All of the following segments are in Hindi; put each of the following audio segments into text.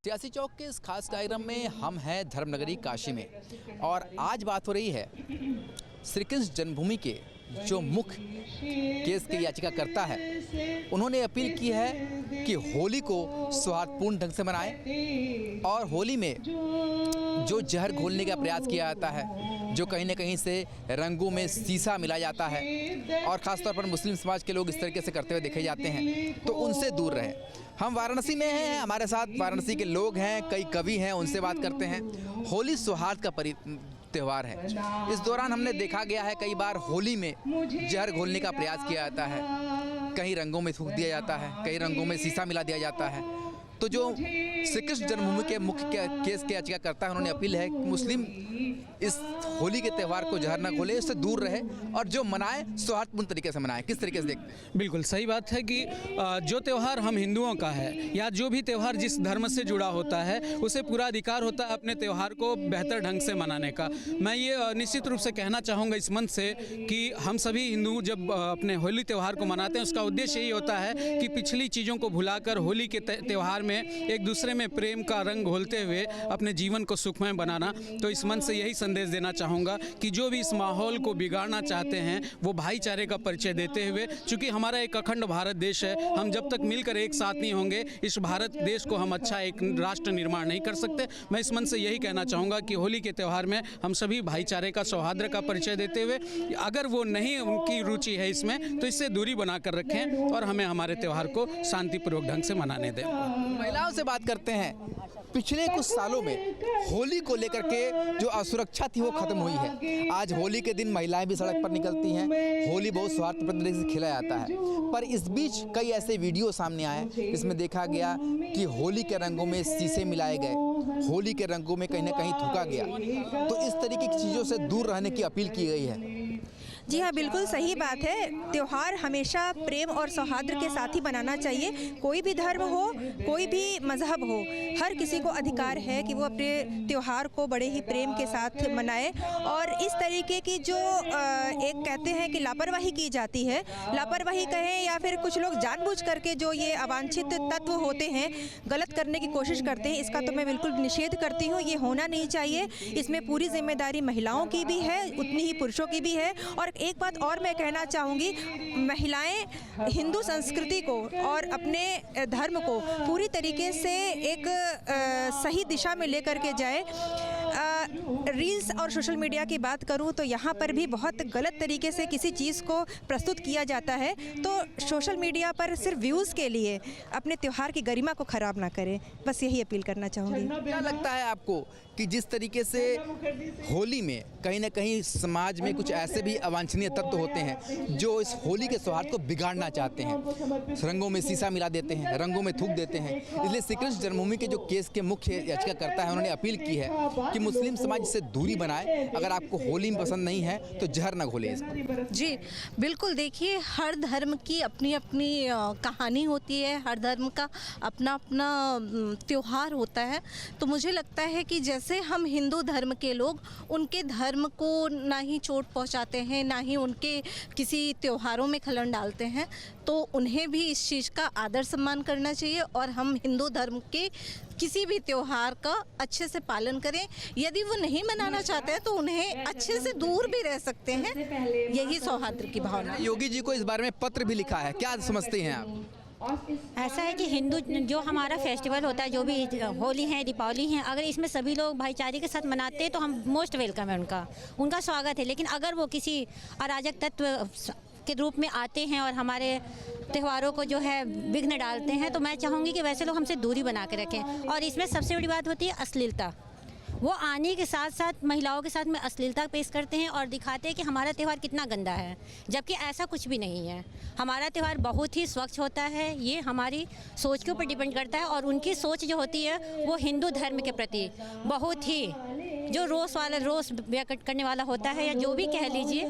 सियासी चौक के इस खास कार्यक्रम में हम हैं धर्मनगरी काशी में और आज बात हो रही है श्री कृष्ण जन्मभूमि के जो मुख्य केस की याचिका करता है। उन्होंने अपील की है कि होली को सौहार्दपूर्ण ढंग से मनाएं और होली में जो जहर घोलने का प्रयास किया जाता है, जो कहीं न कहीं से रंगों में शीशा मिलाया जाता है और ख़ासतौर पर मुस्लिम समाज के लोग इस तरीके से करते हुए देखे जाते हैं, तो उनसे दूर रहें। हम वाराणसी में हैं, हमारे साथ वाराणसी के लोग हैं, कई कवि हैं, उनसे बात करते हैं। होली सौहार्द का त्यौहार है। इस दौरान हमने देखा गया है कई बार होली में जहर घोलने का प्रयास किया जाता है, कहीं रंगों में थूक दिया जाता है, कई रंगों में शीशा मिला दिया जाता है। तो जो श्री कृष्ण जन्मभूमि के मुख्य केस की याचिका करता है, उन्होंने अपील है कि मुस्लिम इस होली के त्यौहार को जहर न खोले, इससे दूर रहे और जो मनाए सौहार्दपूर्ण तरीके से मनाए। किस तरीके से देखते हैं? बिल्कुल सही बात है कि जो त्यौहार हम हिंदुओं का है या जो भी त्यौहार जिस धर्म से जुड़ा होता है, उसे पूरा अधिकार होता है अपने त्यौहार को बेहतर ढंग से मनाने का। मैं ये निश्चित रूप से कहना चाहूँगा इस मंच से कि हम सभी हिंदू जब अपने होली त्यौहार को मनाते हैं, उसका उद्देश्य यही होता है कि पिछली चीज़ों को भुलाकर होली के त्यौहार में एक दूसरे में प्रेम का रंग घोलते हुए अपने जीवन को सुखमय बनाना। तो इस मंच से यही संदेश देना चाहूँगा कि जो भी इस माहौल को बिगाड़ना चाहते हैं, वो भाईचारे का परिचय देते हुए, चूँकि हमारा एक अखंड भारत देश है, हम जब तक मिलकर एक साथ नहीं होंगे इस भारत देश को हम अच्छा एक राष्ट्र निर्माण नहीं कर सकते। मैं इस मंच से यही कहना चाहूँगा कि होली के त्यौहार में हम सभी भाईचारे का, सौहार्द का परिचय देते हुए, अगर वो नहीं उनकी रुचि है इसमें, तो इससे दूरी बनाकर रखें और हमें हमारे त्यौहार को शांतिपूर्वक ढंग से मनाने दें। महिलाओं से बात करते हैं। पिछले कुछ सालों में होली को लेकर के जो असुरक्षा थी वो खत्म हुई है। आज होली के दिन महिलाएं भी सड़क पर निकलती हैं, होली बहुत सौहार्दपूर्ण तरीके से खेला जाता है। पर इस बीच कई ऐसे वीडियो सामने आए जिसमें देखा गया कि होली के रंगों में शीशे मिलाए गए, होली के रंगों में कहीं ना कहीं थूका गया। तो इस तरीके की चीज़ों से दूर रहने की अपील की गई है। जी हाँ, बिल्कुल सही बात है। त्यौहार हमेशा प्रेम और सौहार्द के साथ ही बनाना चाहिए। कोई भी धर्म हो, कोई भी मज़हब हो, हर किसी को अधिकार है कि वो अपने त्यौहार को बड़े ही प्रेम के साथ मनाए। और इस तरीके की जो एक कहते हैं कि लापरवाही की जाती है, लापरवाही कहें या फिर कुछ लोग जानबूझ करके जो ये अवांछित तत्व होते हैं गलत करने की कोशिश करते हैं, इसका तो मैं बिल्कुल निषेध करती हूँ। ये होना नहीं चाहिए। इसमें पूरी जिम्मेदारी महिलाओं की भी है, उतनी ही पुरुषों की भी है। और एक बात और मैं कहना चाहूँगी, महिलाएं हिंदू संस्कृति को और अपने धर्म को पूरी तरीके से एक सही दिशा में लेकर के जाए। रील्स और सोशल मीडिया की बात करूं तो यहाँ पर भी बहुत गलत तरीके से किसी चीज़ को प्रस्तुत किया जाता है। तो सोशल मीडिया पर सिर्फ व्यूज़ के लिए अपने त्यौहार की गरिमा को ख़राब ना करें, बस यही अपील करना चाहूँगी। क्या लगता है आपको कि जिस तरीके से होली में कहीं ना कहीं समाज में कुछ ऐसे भी अवांछनीय तत्व होते हैं जो इस होली के सौहार्द को बिगाड़ना चाहते हैं, रंगों में शीशा मिला देते हैं, रंगों में थूक देते हैं, इसलिए श्री कृष्ण जन्मभूमि के जो केस के मुख्य याचिका करता है, उन्होंने अपील की है कि मुस्लिम समाज से दूरी बनाए। अगर आपको होली में पसंद नहीं है तो जहर न घोले। जी बिल्कुल, देखिए हर धर्म की अपनी अपनी कहानी होती है, हर धर्म का अपना अपना त्यौहार होता है। तो मुझे लगता है कि जैसे हम हिंदू धर्म के लोग उनके धर्म को ना ही चोट पहुंचाते हैं, ना ही उनके किसी त्योहारों में खलल डालते हैं, तो उन्हें भी इस चीज़ का आदर सम्मान करना चाहिए और हम हिंदू धर्म के किसी भी त्योहार का अच्छे से पालन करें। यदि वो नहीं मनाना चाहते हैं तो उन्हें अच्छे से दूर भी रह सकते हैं। यही सौहार्द की भावना। योगी जी को इस बारे में पत्र भी लिखा है, क्या समझते हैं आप? ऐसा है कि हिंदू जो हमारा फेस्टिवल होता है, जो भी होली है, दीपावली है, अगर इसमें सभी लोग भाईचारे के साथ मनाते हैं तो हम मोस्ट वेलकम है, उनका स्वागत है। लेकिन अगर वो किसी अराजक तत्व के रूप में आते हैं और हमारे त्योहारों को जो है विघ्न डालते हैं, तो मैं चाहूँगी कि वैसे लोग हमसे दूरी बना के रखें। और इसमें सबसे बड़ी बात होती है अश्लीलता। वो आने के साथ साथ महिलाओं के साथ में अश्लीलता पेश करते हैं और दिखाते हैं कि हमारा त्यौहार कितना गंदा है, जबकि ऐसा कुछ भी नहीं है। हमारा त्यौहार बहुत ही स्वच्छ होता है। ये हमारी सोच के ऊपर डिपेंड करता है और उनकी सोच जो होती है वो हिंदू धर्म के प्रति बहुत ही जो रोष व्यक्त करने वाला होता है, या जो भी कह लीजिए,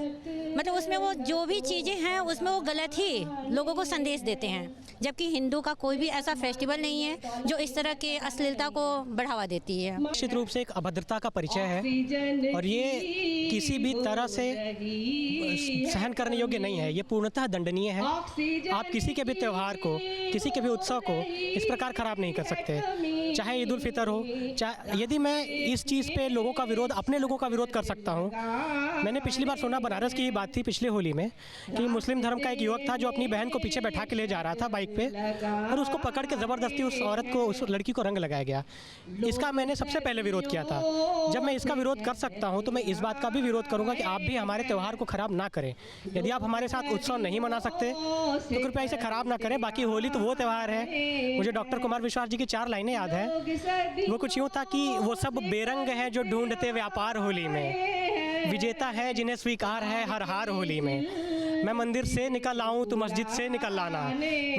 मतलब उसमें वो जो भी चीज़ें हैं उसमें वो गलत ही लोगों को संदेश देते हैं। जबकि हिंदू का कोई भी ऐसा फेस्टिवल नहीं है जो इस तरह के अश्लीलता को बढ़ावा देती है। निश्चित रूप से एक अभद्रता का परिचय है और ये किसी भी तरह से सहन करने योग्य नहीं है। ये पूर्णतः दंडनीय है। आप किसी के भी त्यौहार को, किसी के भी उत्सव को इस प्रकार खराब नहीं कर सकते, चाहे ईद उल फितर हो। चाहे यदि मैं इस चीज़ पे लोगों का विरोध, अपने लोगों का विरोध कर सकता हूँ। मैंने पिछली बार सुना, बनारस की बात थी पिछले होली में, कि मुस्लिम धर्म का एक युवक था जो अपनी बहन को पीछे बैठा के ले जा रहा था बाइक पे, और उसको पकड़ के ज़बरदस्ती उस औरत को, उस लड़की को रंग लगाया गया। इसका मैंने सबसे पहले विरोध किया था। जब मैं इसका विरोध कर सकता हूं तो मैं इस बात का भी विरोध करूंगा कि आप भी हमारे त्यौहार को ख़राब ना करें। यदि आप हमारे साथ उत्सव नहीं मना सकते तो कृपया इसे ख़राब ना करें। बाकी होली तो वो त्यौहार है। मुझे डॉक्टर कुमार विश्वास जी की 4 लाइनें याद है। वो कुछ यूँ था कि वो सब बेरंग हैं जो ढूंढते व्यापार होली में, विजेता है जिन्हें स्वीकार है हर हार होली में। मैं मंदिर से निकल आऊँ तो मस्जिद से निकल आना,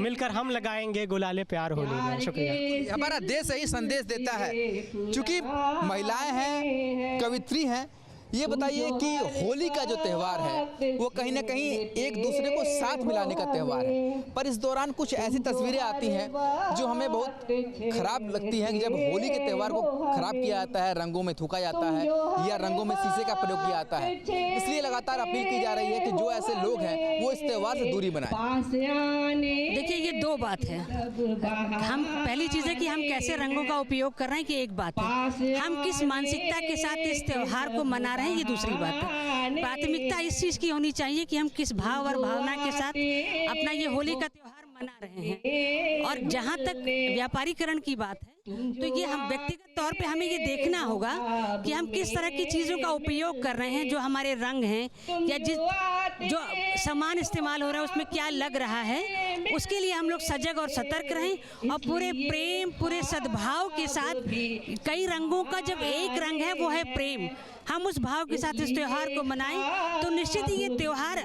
मिलकर हम लगाएंगे गुलाले प्यार होली में। शुक्रिया। हमारा देश यही संदेश देता है, क्योंकि महिलाएं हैं, कवित्री हैं। ये बताइए कि होली का जो त्यौहार है वो कहीं ना कहीं एक दूसरे को साथ मिलाने का त्यौहार है, पर इस दौरान कुछ ऐसी तस्वीरें आती हैं जो हमें बहुत खराब लगती हैं कि जब होली के त्यौहार को खराब किया जाता है, रंगों में थूका जाता है या रंगों में शीशे का प्रयोग किया जाता है। इसलिए लगातार अपील की जा रही है कि जो ऐसे लोग हैं वो इस त्यौहार से दूरी बनाएं। देखिए, ये 2 बात है। हम पहली चीज़ है कि हम कैसे रंगों का उपयोग कर रहे हैं कि एक बात है, हम किस मानसिकता के साथ इस त्यौहार को मना रहे हैं ये दूसरी बात है। प्राथमिकता इस चीज़ की होनी चाहिए कि हम किस भाव और भावना के साथ अपना ये होली का त्यौहार मना रहे हैं। और जहाँ तक व्यापारीकरण की बात है तो ये हम व्यक्तिगत तौर पे हमें ये देखना होगा कि हम किस तरह की चीज़ों का उपयोग कर रहे हैं। जो हमारे रंग हैं या जो सामान इस्तेमाल हो रहा है उसमें क्या लग रहा है, उसके लिए हम लोग सजग और सतर्क रहें और पूरे प्रेम, पूरे सद्भाव के साथ। कई रंगों का जब एक रंग है वो है प्रेम, हम उस भाव के साथ इस त्यौहार को मनाएं तो निश्चित ही ये त्यौहार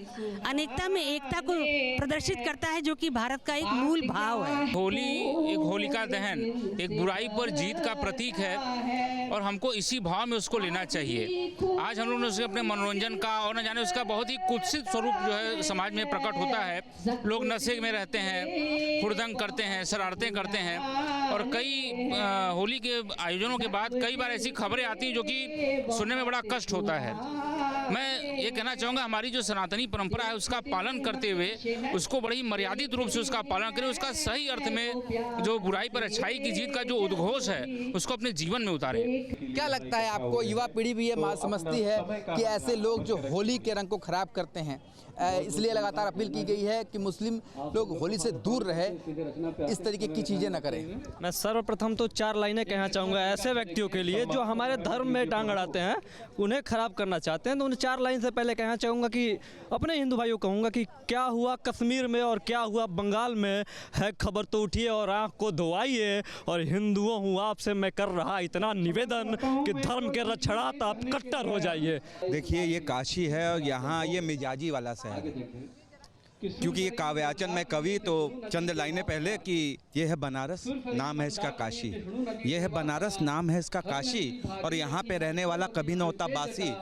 अनेकता में एकता को प्रदर्शित करता है, जो कि भारत का एक मूल भाव है। होली एक होलिका दहन, एक बुराई पर जीत का प्रतीक है और हमको इसी भाव में उसको लेना चाहिए। आज हम लोग ने उसे अपने मनोरंजन का और न जाने उसका बहुत ही कुत्सित स्वरूप जो है समाज में प्रकट होता है। लोग नशे में रहते हैं, हुड़दंग करते हैं, शरारतें करते हैं और कई होली के आयोजनों के बाद कई बार ऐसी खबरें आती हैं जो कि सुनने में बड़ा कष्ट होता है। मैं ये कहना चाहूँगा, हमारी जो सनातनी परंपरा है उसका पालन करते हुए उसको बड़ी मर्यादित रूप से उसका पालन करें। उसका सही अर्थ में जो बुराई पर अच्छाई की जीत का जो उद्घोष है उसको अपने जीवन में उतारें। क्या लगता है आपको, युवा पीढ़ी भी ये समझती है कि ऐसे लोग जो होली के रंग को खराब करते हैं, इसलिए लगातार अपील की गई है कि मुस्लिम लोग होली से दूर रहे, इस तरीके की चीज़ें न करें? मैं सर्वप्रथम तो 4 लाइनें कहना चाहूँगा ऐसे व्यक्तियों के लिए जो हमारे धर्म में टांग अड़ाते हैं, उन्हें खराब करना चाहते हैं। तो उन्हें 4 लाइन से पहले कहना चाहूँगा कि अपने हिंदू भाइयों को कहूँगा कि क्या हुआ कश्मीर में और क्या हुआ बंगाल में है खबर तो उठिए और आँख को धोआइए। और हिंदुओं हूँ आपसे मैं कर रहा इतना निवेदन कि धर्म के रक्षणार्थ आप कट्टर हो जाइए। देखिए, ये काशी है और यहाँ ये मिजाजी वाला शहर है, क्योंकि ये काव्याचन में कवि तो चंद लाइनें पहले कि ये है बनारस, नाम है इसका काशी। ये है बनारस, नाम है इसका काशी, और यहाँ पे रहने वाला कभी न होता बासी।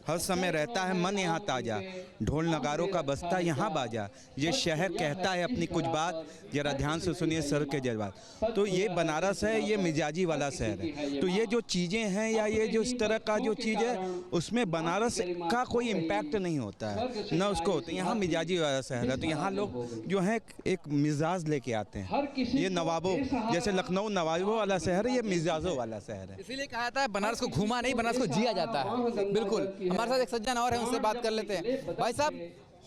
हर समय रहता है मन यहाँ ताज़ा, ढोल नगारों का बजता यहाँ बाजा। ये शहर कहता है अपनी कुछ बात, जरा ध्यान से सुनिए सर के जज्बात। तो ये बनारस है, ये मिजाजी वाला शहर है। तो ये जो चीज़ें हैं या ये जो इस तरह का जो चीज़ है उसमें बनारस का कोई इम्पैक्ट नहीं होता है, न उसको होता है। यहाँ मिजाजी वाला शहर है तो यहाँ लोग जो है एक मिजाज लेके आते हैं। ये नवाबों, जैसे लखनऊ नवाबों वाला शहर है, ये मिजाजों वाला शहर है। इसीलिए कहा जाता है बनारस को घूमा नहीं, बनारस को जिया जाता है। बिल्कुल, हमारे साथ एक सज्जन और है, उनसे बात कर लेते हैं। भाई साहब,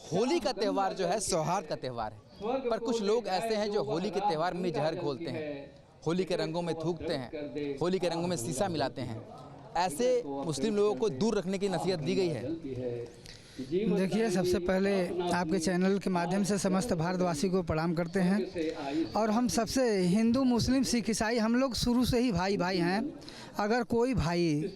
होली का त्यौहार जो है सौहार्द का त्यौहार है, पर कुछ लोग ऐसे हैं जो होली के त्यौहार में जहर घोलते हैं, होली के रंगों में थूकते हैं, होली के रंगों में शीशा मिलाते हैं। ऐसे मुस्लिम लोगों को दूर रखने की नसीहत दी गई है। देखिए, सबसे पहले आपके चैनल के माध्यम से समस्त भारतवासी को प्रणाम करते हैं। और हम सबसे हिंदू, मुस्लिम, सिख, ईसाई हम लोग शुरू से ही भाई भाई हैं। अगर कोई भाई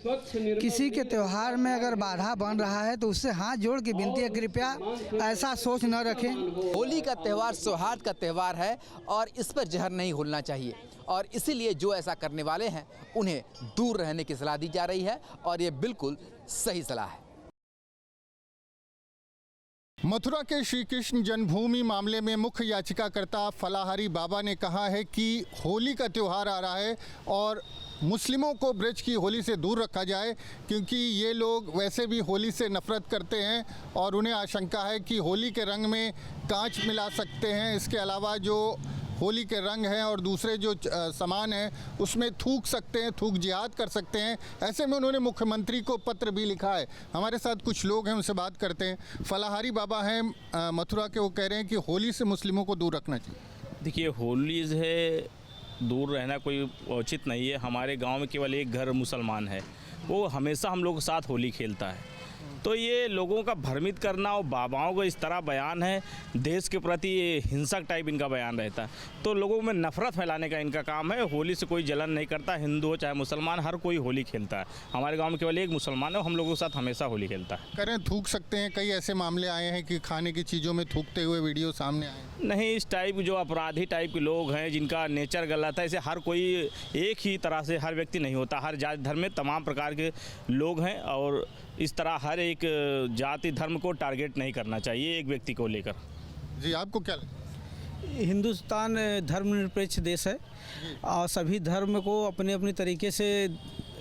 किसी के त्यौहार में अगर बाधा बन रहा है तो उससे हाथ जोड़ के विनती है, कृपया ऐसा सोच न रखें। होली का त्यौहार सौहार्द का त्यौहार है और इस पर जहर नहीं घोलना चाहिए, और इसीलिए जो ऐसा करने वाले हैं उन्हें दूर रहने की सलाह दी जा रही है, और ये बिल्कुल सही सलाह है। मथुरा के श्री कृष्ण जन्मभूमि मामले में मुख्य याचिकाकर्ता फलाहारी बाबा ने कहा है कि होली का त्यौहार आ रहा है और मुस्लिमों को ब्रज की होली से दूर रखा जाए, क्योंकि ये लोग वैसे भी होली से नफ़रत करते हैं और उन्हें आशंका है कि होली के रंग में कांच मिला सकते हैं। इसके अलावा जो होली के रंग हैं और दूसरे जो सामान हैं उसमें थूक सकते हैं, थूक जिहाद कर सकते हैं। ऐसे में उन्होंने मुख्यमंत्री को पत्र भी लिखा है। हमारे साथ कुछ लोग हैं, उनसे बात करते हैं। फलाहारी बाबा हैं मथुरा के, वो कह रहे हैं कि होली से मुस्लिमों को दूर रखना चाहिए। देखिए, होली से दूर रहना कोई उचित नहीं है। हमारे गांव में केवल एक घर मुसलमान है, वो हमेशा हम लोग के साथ होली खेलता है। तो ये लोगों का भ्रमित करना और बाबाओं का इस तरह बयान है, देश के प्रति हिंसक टाइप इनका बयान रहता है, तो लोगों में नफरत फैलाने का इनका काम है। होली से कोई जलन नहीं करता, हिंदू हो चाहे मुसलमान, हर कोई होली खेलता है। हमारे गांव में केवल एक मुसलमान है, हम लोगों के साथ हमेशा होली खेलता है। करें थूक सकते हैं, कई ऐसे मामले आए हैं कि खाने की चीज़ों में थूकते हुए वीडियो सामने आए। नहीं, इस टाइप जो अपराधी टाइप के लोग हैं जिनका नेचर गलत है, ऐसे हर कोई एक ही तरह से हर व्यक्ति नहीं होता। हर जाति धर्म में तमाम प्रकार के लोग हैं और इस तरह हर एक जाति धर्म को टारगेट नहीं करना चाहिए एक व्यक्ति को लेकर। जी, आपको क्या लगता है? हिंदुस्तान धर्मनिरपेक्ष देश है और सभी धर्म को अपने अपने तरीके से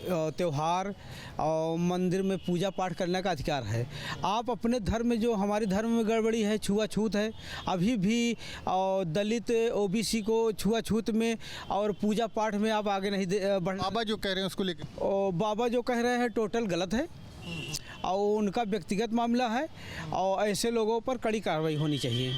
त्यौहार और मंदिर में पूजा पाठ करने का अधिकार है। आप अपने धर्म में, जो हमारे धर्म में गड़बड़ी है, छुआछूत है, अभी भी और दलित ओबीसी को छुआछूत में और पूजा पाठ में आप आगे नहीं बढ़। बाबा जो कह रहे हैं उसको लेकर, और बाबा जो कह रहे हैं टोटल गलत है और उनका व्यक्तिगत मामला है और ऐसे लोगों पर कड़ी कार्रवाई होनी चाहिए।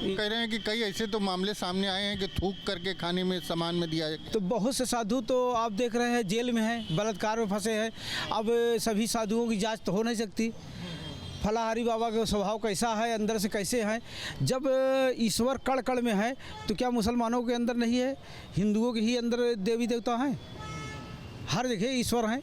कह रहे हैं कि कई ऐसे तो मामले सामने आए हैं कि थूक करके खाने में सामान में दिया है। तो बहुत से साधु तो आप देख रहे हैं जेल में हैं, बलात्कार में फंसे हैं। अब सभी साधुओं की जांच तो हो नहीं सकती। फलाहारी बाबा का स्वभाव कैसा है, अंदर से कैसे हैं। जब ईश्वर कण कण में है तो क्या मुसलमानों के अंदर नहीं है? हिंदुओं के ही अंदर देवी देवता हैं, हर जगह ईश्वर हैं।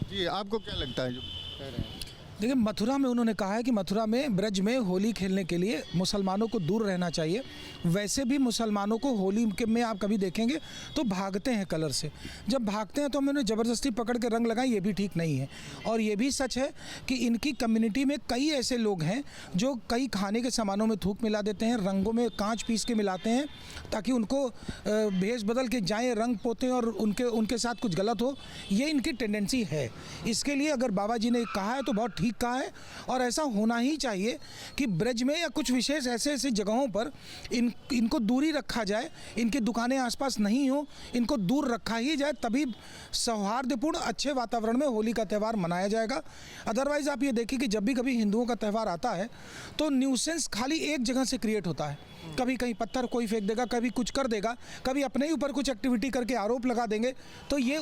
जी, आपको क्या लगता है जो कह रहे हैं? देखिए, मथुरा में उन्होंने कहा है कि मथुरा में ब्रज में होली खेलने के लिए मुसलमानों को दूर रहना चाहिए। वैसे भी मुसलमानों को होली में आप कभी देखेंगे तो भागते हैं कलर से। जब भागते हैं तो हम उन्हें ज़बरदस्ती पकड़ के रंग लगाएं, ये भी ठीक नहीं है। और ये भी सच है कि इनकी कम्युनिटी में कई ऐसे लोग हैं जो कई खाने के सामानों में थूक मिला देते हैं, रंगों में कांच पीस के मिलाते हैं ताकि उनको भेष बदल के जाएँ, रंग पोतें और उनके साथ कुछ गलत हो। ये इनकी टेंडेंसी है। इसके लिए अगर बाबा जी ने कहा है तो बहुत ठीक कहा है और ऐसा होना ही चाहिए कि ब्रज में या कुछ विशेष ऐसे जगहों पर इनको दूरी रखा जाए, इनकी दुकानें आसपास नहीं हो, इनको दूर रखा ही जाए, तभी सौहार्दपूर्ण अच्छे वातावरण में होली का त्यौहार मनाया जाएगा। अदरवाइज़ आप ये देखिए कि जब भी कभी हिंदुओं का त्यौहार आता है तो न्यूसेंस खाली एक जगह से क्रिएट होता है। कभी कहीं पत्थर कोई फेंक देगा, कभी कुछ कर देगा, कभी अपने ही ऊपर कुछ एक्टिविटी करके आरोप लगा देंगे। तो ये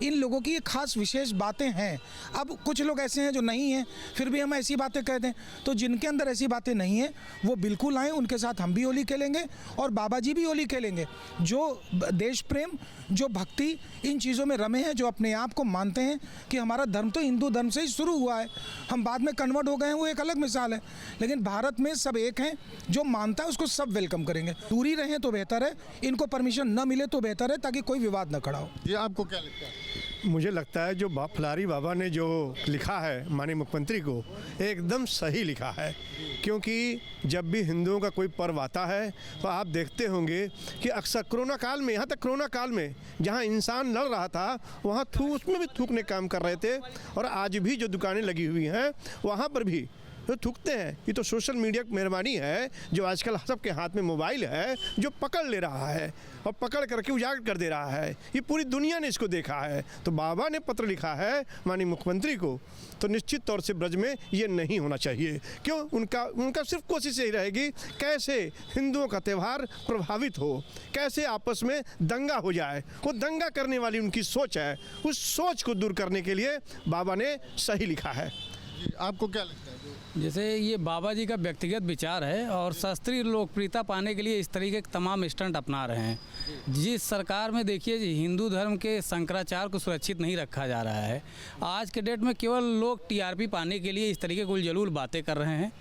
इन लोगों की खास विशेष बातें हैं। अब कुछ लोग ऐसे हैं जो नहीं हैं, फिर भी हम ऐसी बातें कहते हैं। तो जिनके अंदर ऐसी बातें नहीं हैं वो बिल्कुल आएँ, उनके साथ हम भी होली खेलेंगे और बाबा जी भी होली खेलेंगे। जो देश प्रेम, जो भक्ति इन चीज़ों में रमे हैं, जो अपने आप को मानते हैं कि हमारा धर्म तो हिंदू धर्म से ही शुरू हुआ है, हम बाद में कन्वर्ट हो गए हैं, वो एक अलग मिसाल है। लेकिन भारत में सब एक हैं, जो मानता है उसको सब वेलकम करेंगे। दूरी रहें तो बेहतर है, इनको परमिशन न मिले तो बेहतर है, ताकि कोई विवाद न खड़ा हो। ये आपको क्या लगता है? मुझे लगता है जो फलाहारी बाबा ने जो लिखा है माननीय मुख्यमंत्री को, एकदम सही लिखा है। क्योंकि जब भी हिंदुओं का कोई पर्व आता है तो आप देखते होंगे कि अक्सर कोरोना काल में, यहाँ तक कोरोना काल में जहाँ इंसान लड़ रहा था वहाँ उसमें भी थूकने काम कर रहे थे। और आज भी जो दुकानें लगी हुई हैं वहाँ पर भी तो थूकते हैं। ये तो सोशल मीडिया की मेहरबानी है, जो आजकल सबके हाथ में मोबाइल है, जो पकड़ ले रहा है और पकड़ करके उजागर कर दे रहा है। ये पूरी दुनिया ने इसको देखा है। तो बाबा ने पत्र लिखा है माननीय मुख्यमंत्री को, तो निश्चित तौर से ब्रज में ये नहीं होना चाहिए। क्यों? उनका सिर्फ कोशिश यही रहेगी कैसे हिंदुओं का त्यौहार प्रभावित हो, कैसे आपस में दंगा हो जाए। वो दंगा करने वाली उनकी सोच है, उस सोच को दूर करने के लिए बाबा ने सही लिखा है। आपको क्या लगता है? जैसे ये बाबा जी का व्यक्तिगत विचार है और शास्त्रीय लोकप्रियता पाने के लिए इस तरीके के तमाम स्टंट अपना रहे हैं। जिस सरकार में देखिए जी हिंदू धर्म के शंकराचार्य को सुरक्षित नहीं रखा जा रहा है। आज के डेट में केवल लोग टीआरपी पाने के लिए इस तरीके की उलझलूल बातें कर रहे हैं,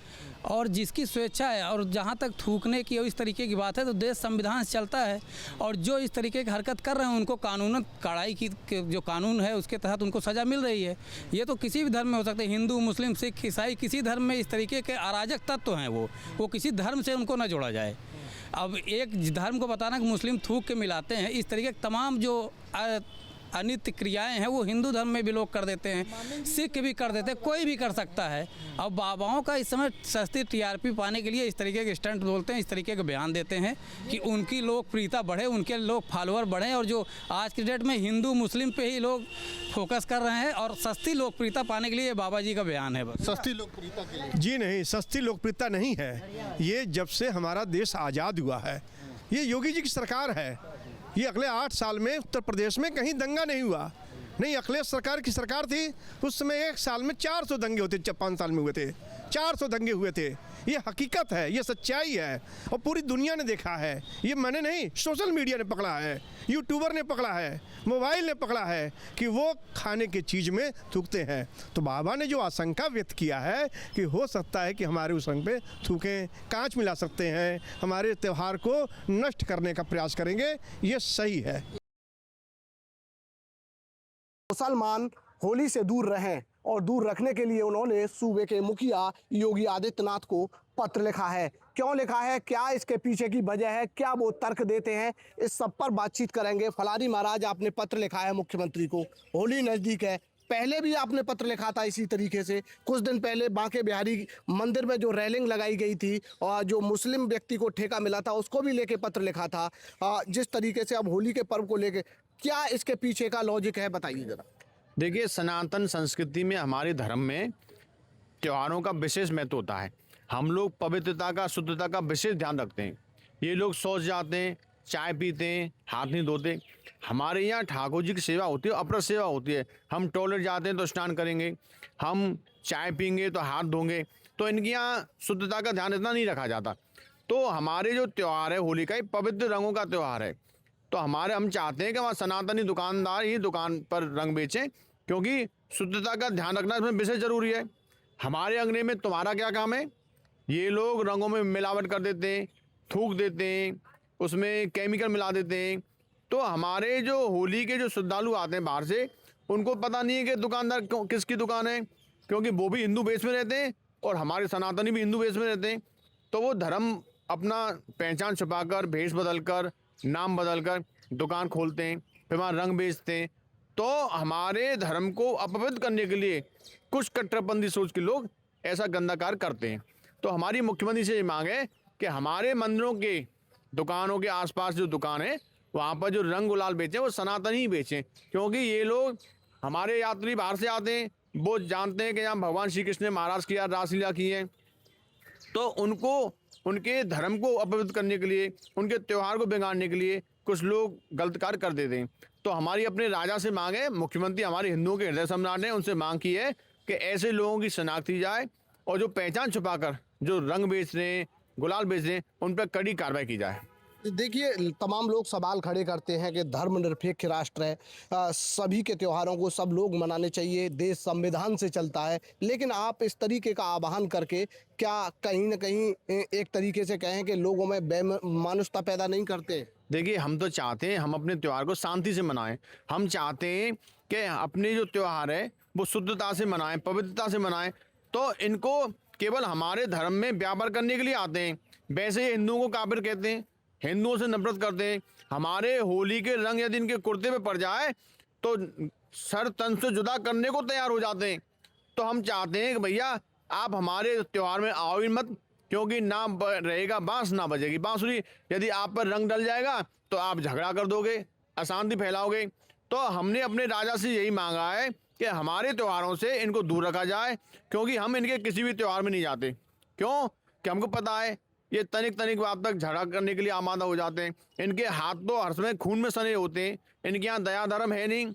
और जिसकी स्वेच्छा है और जहाँ तक थूकने की और इस तरीके की बात है तो देश संविधान से चलता है, और जो इस तरीके की हरकत कर रहे हैं उनको कानूनन कड़ाई की जो कानून है उसके तहत उनको सज़ा मिल रही है। ये तो किसी भी धर्म में हो सकता है, हिंदू, मुस्लिम, सिख, ईसाई, किसी धर्म में इस तरीके के अराजक तत्व हैं वो किसी धर्म से उनको न जोड़ा जाए। अब एक धर्म को बताना कि मुस्लिम थूक के मिलाते हैं, इस तरीके के तमाम जो अनित्य क्रियाएं हैं वो हिंदू धर्म में भी लोग कर देते हैं, सिख भी कर देते हैं, कोई भी कर सकता है। अब बाबाओं का इस समय सस्ती टीआरपी पाने के लिए इस तरीके के स्टंट बोलते हैं, इस तरीके के बयान देते हैं कि उनकी लोकप्रियता बढ़े, उनके लोग फॉलोअर बढ़ें, और जो आज की डेट में हिंदू मुस्लिम पे ही लोग फोकस कर रहे हैं और सस्ती लोकप्रियता पाने के लिए बाबा जी का बयान है। बस सस्ती लोकप्रियता के लिए जी नहीं, सस्ती लोकप्रियता नहीं है। ये जब से हमारा देश आज़ाद हुआ है, ये योगी जी की सरकार है। ये अगले 8 साल में उत्तर प्रदेश में कहीं दंगा नहीं हुआ। नहीं, अखिलेश सरकार की सरकार थी, उस समय 1 साल में 400 दंगे होते, 5 साल में हुए थे 400 दंगे हुए थे। ये हकीकत है, ये सच्चाई है, और पूरी दुनिया ने देखा है। ये मैंने नहीं, सोशल मीडिया ने पकड़ा है, यूट्यूबर ने पकड़ा है, मोबाइल ने पकड़ा है कि वो खाने की चीज़ में थूकते हैं। तो बाबा ने जो आशंका व्यक्त किया है कि हो सकता है कि हमारे उस रंग पे थूकें, कांच मिला सकते हैं, हमारे त्यौहार को नष्ट करने का प्रयास करेंगे, ये सही है। मुसलमान होली से दूर रहें और दूर रखने के लिए उन्होंने सूबे के मुखिया योगी आदित्यनाथ को पत्र लिखा है। क्यों लिखा है, क्या इसके पीछे की वजह है, क्या वो तर्क देते हैं, इस सब पर बातचीत करेंगे। फलारी महाराज, आपने पत्र लिखा है मुख्यमंत्री को, होली नज़दीक है, पहले भी आपने पत्र लिखा था इसी तरीके से। कुछ दिन पहले बांके बिहारी मंदिर में जो रेलिंग लगाई गई थी और जो मुस्लिम व्यक्ति को ठेका मिला था उसको भी लेके पत्र लिखा था। जिस तरीके से अब होली के पर्व को लेके, क्या इसके पीछे का लॉजिक है, बताइए ज़रा। देखिए, सनातन संस्कृति में, हमारे धर्म में त्योहारों का विशेष महत्व होता है। हम लोग पवित्रता का, शुद्धता का विशेष ध्यान रखते हैं। ये लोग शौच जाते हैं, चाय पीते हैं, हाथ नहीं धोते। हमारे यहाँ ठाकुर जी की सेवा होती है, अपर सेवा होती है। हम टॉयलेट जाते हैं तो स्नान करेंगे, हम चाय पीएंगे तो हाथ धोंगे। तो इनके यहाँ शुद्धता का ध्यान इतना नहीं रखा जाता। तो हमारे जो त्यौहार है होली का, ये पवित्र रंगों का त्यौहार है। तो हम चाहते हैं कि हमारे सनातनी दुकानदार ही दुकान पर रंग बेचें, क्योंकि शुद्धता का ध्यान रखना इसमें विशेष ज़रूरी है। हमारे अंगने में तुम्हारा क्या काम है? ये लोग रंगों में मिलावट कर देते हैं, थूक देते हैं, उसमें केमिकल मिला देते हैं। तो हमारे जो होली के जो श्रद्धालु आते हैं बाहर से, उनको पता नहीं है कि दुकानदार किसकी दुकान है, क्योंकि वो भी हिंदू बेस में रहते हैं और हमारे सनातनी भी हिंदू बेस में रहते हैं। तो वो धर्म अपना पहचान छुपाकर, भेष बदलकर, नाम बदलकर दुकान खोलते हैं, फिर वहाँ रंग बेचते हैं। तो हमारे धर्म को अपवित्र करने के लिए कुछ कट्टरपंथी सोच के लोग ऐसा गंदा कार्य करते हैं। तो हमारी मुख्यमंत्री से ये मांग है कि हमारे मंदिरों के दुकानों के आसपास जो दुकान है, वहाँ पर जो रंग गुलाल बेचें वो सनातनी ही बेचें, क्योंकि ये लोग, हमारे यात्री बाहर से आते हैं, वो जानते हैं कि यहाँ भगवान श्री कृष्ण ने महाराज की रासलीला की है। तो उनको, उनके धर्म को अपवित्र करने के लिए, उनके त्यौहार को बिगाड़ने के लिए कुछ लोग गलत कार्य कर देते हैं। तो हमारी अपने राजा से मांग है, मुख्यमंत्री हमारे हिंदुओं के हृदय सम्राट हैं, उनसे मांग की है कि ऐसे लोगों की शनाख्त की जाए और जो पहचान छुपाकर जो रंग बेच रहे हैं, गुलाल बेच रहे हैं, उन पर कड़ी कार्रवाई की जाए। देखिए, तमाम लोग सवाल खड़े करते हैं कि धर्मनिरपेक्ष राष्ट्र है, सभी के त्योहारों को सब लोग मनाने चाहिए, देश संविधान से चलता है। लेकिन आप इस तरीके का आह्वान करके क्या कहीं न कहीं एक तरीके से कहें कि लोगों में बेमानुषता पैदा नहीं करते? देखिए, हम तो चाहते हैं हम अपने त्यौहार को शांति से मनाएं। हम चाहते हैं कि अपने जो त्यौहार है वो शुद्धता से मनाएं, पवित्रता से मनाएं। तो इनको केवल हमारे धर्म में व्यापार करने के लिए आते हैं। वैसे ही हिंदुओं को काफिर कहते हैं, हिंदुओं से नफरत करते हैं। हमारे होली के रंग यदि इनके कुर्ते पे पड़ जाए तो सर तन से जुदा करने को तैयार हो जाते हैं। तो हम चाहते हैं कि भैया आप हमारे त्यौहार में आओ ही मत, क्योंकि ना रहेगा बांस ना बजेगी बांसुरी। यदि आप पर रंग डल जाएगा तो आप झगड़ा कर दोगे, अशांति फैलाओगे। तो हमने अपने राजा से यही मांगा है कि हमारे त्योहारों से इनको दूर रखा जाए, क्योंकि हम इनके किसी भी त्यौहार में नहीं जाते। क्यों कि हमको पता है ये तनिक बात तक झगड़ा करने के लिए आमादा हो जाते हैं। इनके हाथ तो हर समय खून में सने होते हैं। इनके यहाँ दया धर्म है नहीं,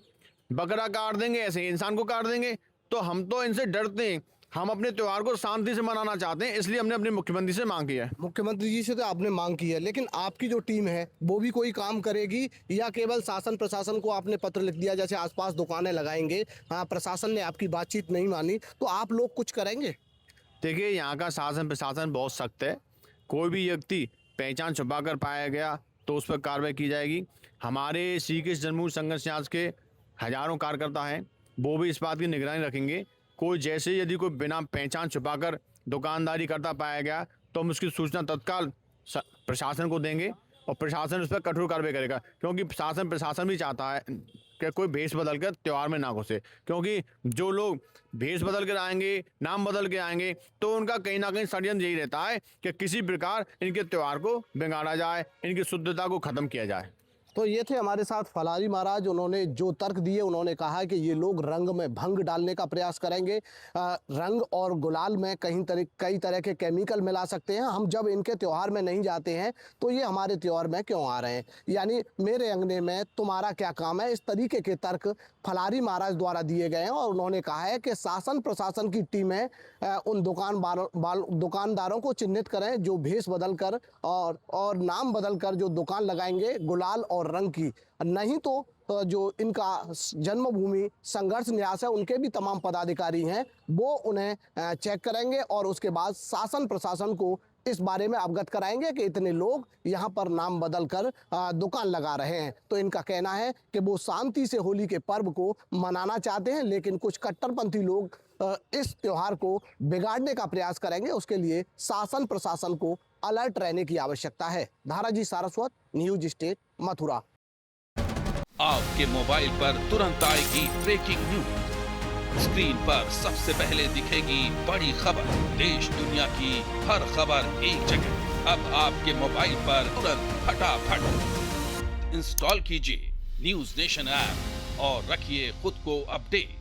बकरा काट देंगे ऐसे इंसान को काट देंगे। तो हम तो इनसे डरते हैं। हम अपने त्यौहार को शांति से मनाना चाहते हैं, इसलिए हमने अपने मुख्यमंत्री से मांग की है। मुख्यमंत्री जी से तो आपने मांग की है, लेकिन आपकी जो टीम है वो भी कोई काम करेगी या केवल शासन प्रशासन को आपने पत्र लिख दिया, जैसे आसपास दुकानें लगाएंगे, हाँ प्रशासन ने आपकी बातचीत नहीं मानी तो आप लोग कुछ करेंगे? देखिए, यहाँ का शासन प्रशासन बहुत सख्त है। कोई भी व्यक्ति पहचान छुपा कर पाया गया तो उस पर कार्रवाई की जाएगी। हमारे श्री कृष्ण जन्मभूमि संघर्ष न्यास के हजारों कार्यकर्ता हैं, वो भी इस बात की निगरानी रखेंगे। कोई जैसे यदि कोई बिना पहचान छुपाकर दुकानदारी करता पाया गया तो हम उसकी सूचना तत्काल प्रशासन को देंगे और प्रशासन उस पर कठोर कार्रवाई करेगा, क्योंकि प्रशासन भी चाहता है कि कोई भेष बदल कर त्यौहार में ना घुसे, क्योंकि जो लोग भेष बदल कर आएंगे, नाम बदल के आएंगे, तो उनका कहीं ना कहीं षड्यंत्र यही रहता है कि किसी प्रकार इनके त्यौहार को बिगाड़ा जाए, इनकी शुद्धता को ख़त्म किया जाए। तो ये थे हमारे साथ फलारी महाराज। उन्होंने जो तर्क दिए, उन्होंने कहा कि ये लोग रंग में भंग डालने का प्रयास करेंगे, रंग और गुलाल में कई तरह के केमिकल मिला सकते हैं। हम जब इनके त्यौहार में नहीं जाते हैं तो ये हमारे त्यौहार में क्यों आ रहे हैं, यानी मेरे अंगने में तुम्हारा क्या काम है, इस तरीके के तर्क फलारी महाराज द्वारा दिए गए हैं। और उन्होंने कहा है कि शासन प्रशासन की टीमें उन दुकानदारों को चिन्हित करें जो भेष बदल कर और नाम बदल कर जो दुकान लगाएंगे गुलाल और रंग की। नहीं तो जो इनका जन्मभूमि संघर्ष न्यास है उनके भी तमाम पदाधिकारी हैं, वो उन्हें चेक करेंगे और उसके बाद शासन प्रशासन को इस बारे में अवगत कराएंगे कि इतने लोग यहाँ पर नाम बदल कर दुकान लगा रहे हैं। तो इनका कहना है कि वो शांति से होली के पर्व को मनाना चाहते हैं, लेकिन कुछ कट्टरपंथी लोग इस त्योहार को बिगाड़ने का प्रयास करेंगे। उसके लिए शासन प्रशासन को अलर्ट रहने की आवश्यकता है। धाराजी सारस्वत, न्यूज स्टेट, मथुरा। आपके मोबाइल पर तुरंत आएगी ब्रेकिंग न्यूज, स्क्रीन पर सबसे पहले दिखेगी बड़ी खबर, देश दुनिया की हर खबर एक जगह। अब आपके मोबाइल पर तुरंत फटाफट इंस्टॉल कीजिए न्यूज नेशन ऐप और रखिए खुद को अपडेट।